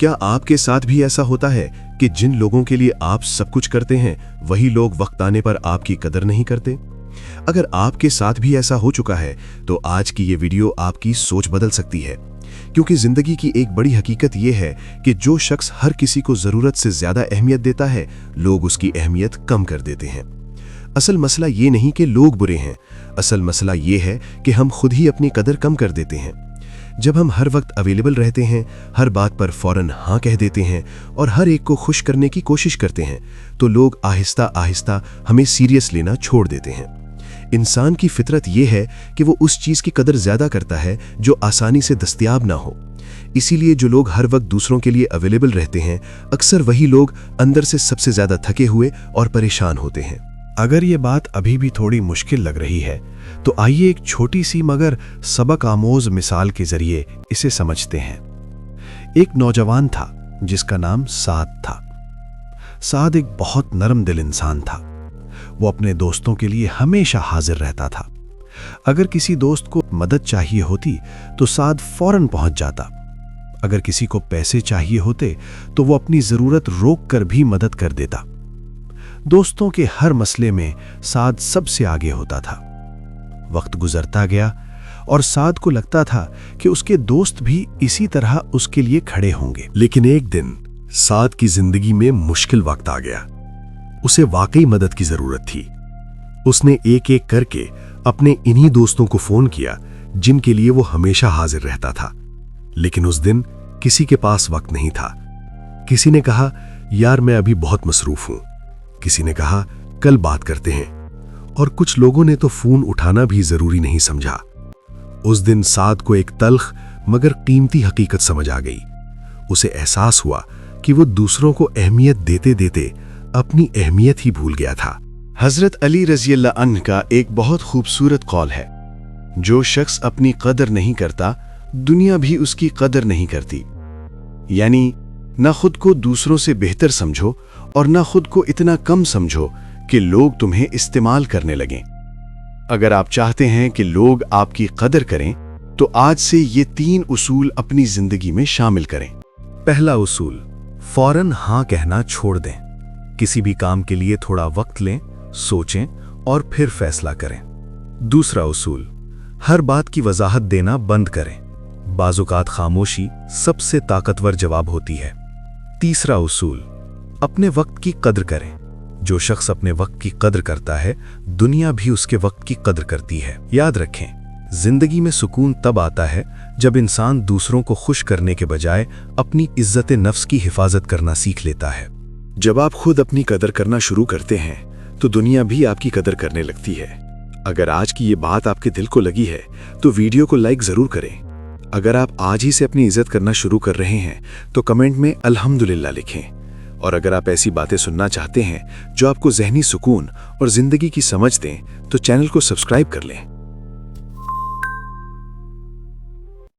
क्या आपके साथ भी ऐसा होता है कि जिन लोगों के लिए आप सब कुछ करते हैं वही लोग वक्त आने पर आपकी कदर नहीं करते? अगर आपके साथ भी ऐसा हो चुका है तो आज की ये वीडियो आपकी सोच बदल सकती है, क्योंकि जिंदगी की एक बड़ी हकीकत ये है कि जो शख्स हर किसी को जरूरत से ज्यादा अहमियत देता है, लोग उसकी अहमियत कम कर देते हैं। असल मसला ये नहीं कि लोग बुरे हैं, असल मसला ये है कि हम खुद ही अपनी कदर कम कर देते हैं। जब हम हर वक्त अवेलेबल रहते हैं, हर बात पर फौरन हाँ कह देते हैं और हर एक को खुश करने की कोशिश करते हैं, तो लोग आहिस्ता आहिस्ता हमें सीरियस लेना छोड़ देते हैं। इंसान की फितरत ये है कि वो उस चीज़ की कदर ज़्यादा करता है जो आसानी से दस्तयाब ना हो। इसीलिए जो लोग हर वक्त दूसरों के लिए अवेलेबल रहते हैं, अक्सर वही लोग अंदर से सबसे ज़्यादा थके हुए और परेशान होते हैं। अगर ये बात अभी भी थोड़ी मुश्किल लग रही है तो आइए एक छोटी सी मगर सबक आमोज मिसाल के जरिए इसे समझते हैं। एक नौजवान था जिसका नाम साद था। साद एक बहुत नरम दिल इंसान था। वो अपने दोस्तों के लिए हमेशा हाजिर रहता था। अगर किसी दोस्त को मदद चाहिए होती तो साद फौरन पहुंच जाता। अगर किसी को पैसे चाहिए होते तो वो अपनी जरूरत रोक कर भी मदद कर देता। दोस्तों के हर मसले में साद सबसे आगे होता था। वक्त गुजरता गया और साद को लगता था कि उसके दोस्त भी इसी तरह उसके लिए खड़े होंगे। लेकिन एक दिन साद की जिंदगी में मुश्किल वक्त आ गया। उसे वाकई मदद की जरूरत थी। उसने एक एक करके अपने इन्हीं दोस्तों को फोन किया जिनके लिए वो हमेशा हाजिर रहता था। लेकिन उस दिन किसी के पास वक्त नहीं था। किसी ने कहा, यार मैं अभी बहुत मसरूफ हूं। किसी ने कहा, कल बात करते हैं। और कुछ लोगों ने तो फोन उठाना भी जरूरी नहीं समझा। उस दिन साद को एक तल्ख मगर कीमती हकीकत समझ आ गई। उसे एहसास हुआ कि वो दूसरों को अहमियत देते देते अपनी अहमियत ही भूल गया था। हजरत अली रज़ियल्लाहु अन्हु का एक बहुत खूबसूरत कौल है, जो शख्स अपनी कदर नहीं करता, दुनिया भी उसकी कदर नहीं करती। यानी ना खुद को दूसरों से बेहतर समझो और ना खुद को इतना कम समझो कि लोग तुम्हें इस्तेमाल करने लगें। अगर आप चाहते हैं कि लोग आपकी कदर करें तो आज से ये 3 उसूल अपनी जिंदगी में शामिल करें। पहला उसूल, फौरन हाँ कहना छोड़ दें। किसी भी काम के लिए थोड़ा वक्त लें, सोचें और फिर फैसला करें। दूसरा उसूल, हर बात की वजाहत देना बंद करें। बाज़-औक़ात खामोशी सबसे ताकतवर जवाब होती है। तीसरा उसूल, अपने वक्त की कद्र करें। जो शख्स अपने वक्त की कद्र करता है, दुनिया भी उसके वक्त की कद्र करती है। याद रखें, जिंदगी में सुकून तब आता है जब इंसान दूसरों को खुश करने के बजाय अपनी इज्जत नफ्स की हिफाजत करना सीख लेता है। जब आप खुद अपनी कदर करना शुरू करते हैं तो दुनिया भी आपकी कदर करने लगती है। अगर आज की ये बात आपके दिल को लगी है तो वीडियो को लाइक जरूर करें। अगर आप आज ही से अपनी इज्जत करना शुरू कर रहे हैं तो कमेंट में अल्हम्दुलिल्लाह लिखें। और अगर आप ऐसी बातें सुनना चाहते हैं जो आपको ज़हनी सुकून और ज़िंदगी की समझ दें तो चैनल को सब्सक्राइब कर लें।